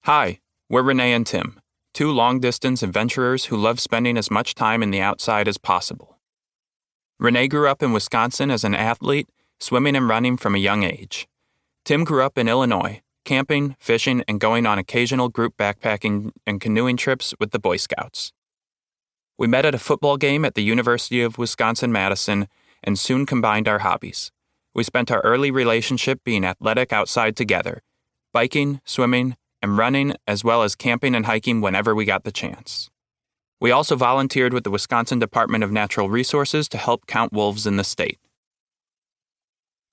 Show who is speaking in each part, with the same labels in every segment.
Speaker 1: Hi, we're Renee and Tim, two long-distance adventurers who love spending as much time in the outside as possible. Renee grew up in Wisconsin as an athlete, swimming and running from a young age. Tim grew up in Illinois, camping, fishing, and going on occasional group backpacking and canoeing trips with the Boy Scouts. We met at a football game at the University of Wisconsin-Madison and soon combined our hobbies. We spent our early relationship being athletic outside together, biking, swimming, and running, as well as camping and hiking whenever we got the chance. We also volunteered with the Wisconsin Department of Natural Resources to help count wolves in the state.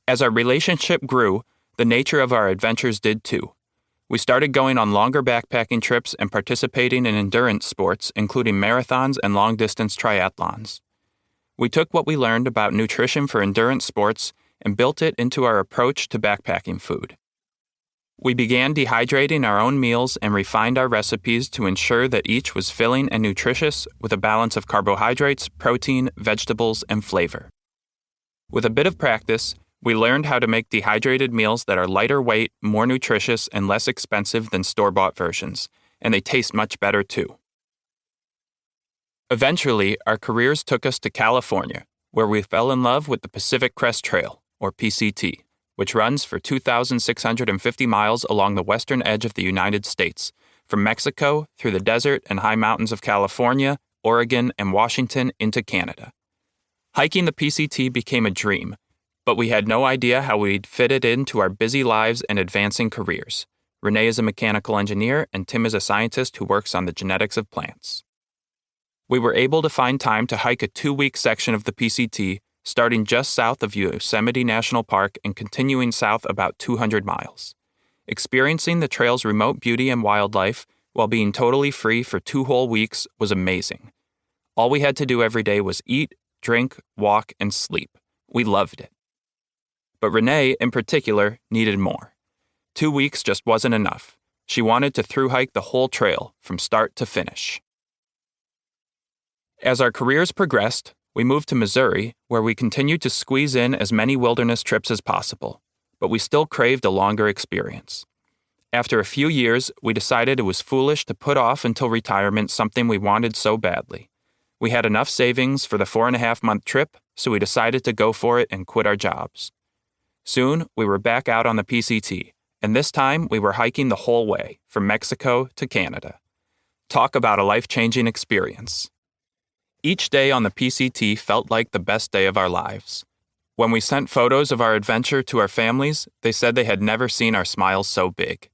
Speaker 1: As our relationship grew, the nature of our adventures did too. We started going on longer backpacking trips and participating in endurance sports, including marathons and long-distance triathlons. We took what we learned about nutrition for endurance sports and built it into our approach to backpacking food. We began dehydrating our own meals and refined our recipes to ensure that each was filling and nutritious with a balance of carbohydrates, protein, vegetables, and flavor. With a bit of practice, we learned how to make dehydrated meals that are lighter weight, more nutritious, and less expensive than store-bought versions, and they taste much better too. Eventually, our careers took us to California, where we fell in love with the Pacific Crest Trail, or PCT, which runs for 2,650 miles along the western edge of the United States, from Mexico through the desert and high mountains of California, Oregon, and Washington into Canada. Hiking the PCT became a dream, but we had no idea how we'd fit it into our busy lives and advancing careers. Renee is a mechanical engineer, and Tim is a scientist who works on the genetics of plants. We were able to find time to hike a 2-week section of the PCT, starting just south of Yosemite National Park and continuing south about 200 miles. Experiencing the trail's remote beauty and wildlife while being totally free for 2 whole weeks was amazing. All we had to do every day was eat, drink, walk, and sleep. We loved it. But Renee, in particular, needed more. 2 weeks just wasn't enough. She wanted to thru-hike the whole trail, from start to finish. As our careers progressed, we moved to Missouri, where we continued to squeeze in as many wilderness trips as possible, but we still craved a longer experience. After a few years, we decided it was foolish to put off until retirement something we wanted so badly. We had enough savings for the 4.5-month trip, so we decided to go for it and quit our jobs. Soon, we were back out on the PCT, and this time we were hiking the whole way, from Mexico to Canada. Talk about a life-changing experience. Each day on the PCT felt like the best day of our lives. When we sent photos of our adventure to our families, they said they had never seen our smiles so big.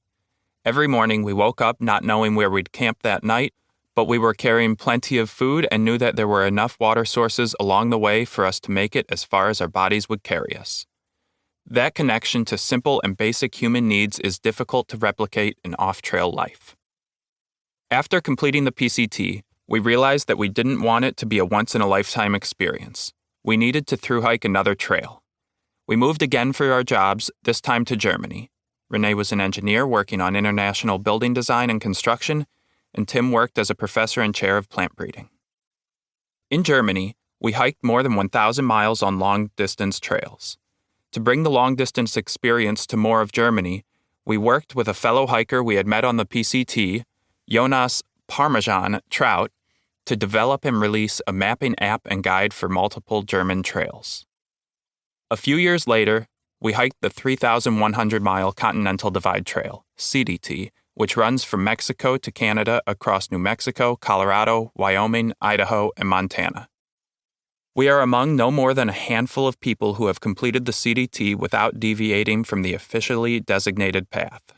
Speaker 1: Every morning we woke up not knowing where we'd camp that night, but we were carrying plenty of food and knew that there were enough water sources along the way for us to make it as far as our bodies would carry us. That connection to simple and basic human needs is difficult to replicate in off-trail life. After completing the PCT, we realized that we didn't want it to be a once-in-a-lifetime experience. We needed to thru-hike another trail. We moved again for our jobs, this time to Germany. Renee was an engineer working on international building design and construction, and Tim worked as a professor and chair of plant breeding. In Germany, we hiked more than 1,000 miles on long-distance trails. To bring the long-distance experience to more of Germany, we worked with a fellow hiker we had met on the PCT, Jonas Parmesan Trout, to develop and release a mapping app and guide for multiple German trails. A few years later, we hiked the 3,100-mile Continental Divide Trail, CDT, which runs from Mexico to Canada across New Mexico, Colorado, Wyoming, Idaho, and Montana. We are among no more than a handful of people who have completed the CDT without deviating from the officially designated path.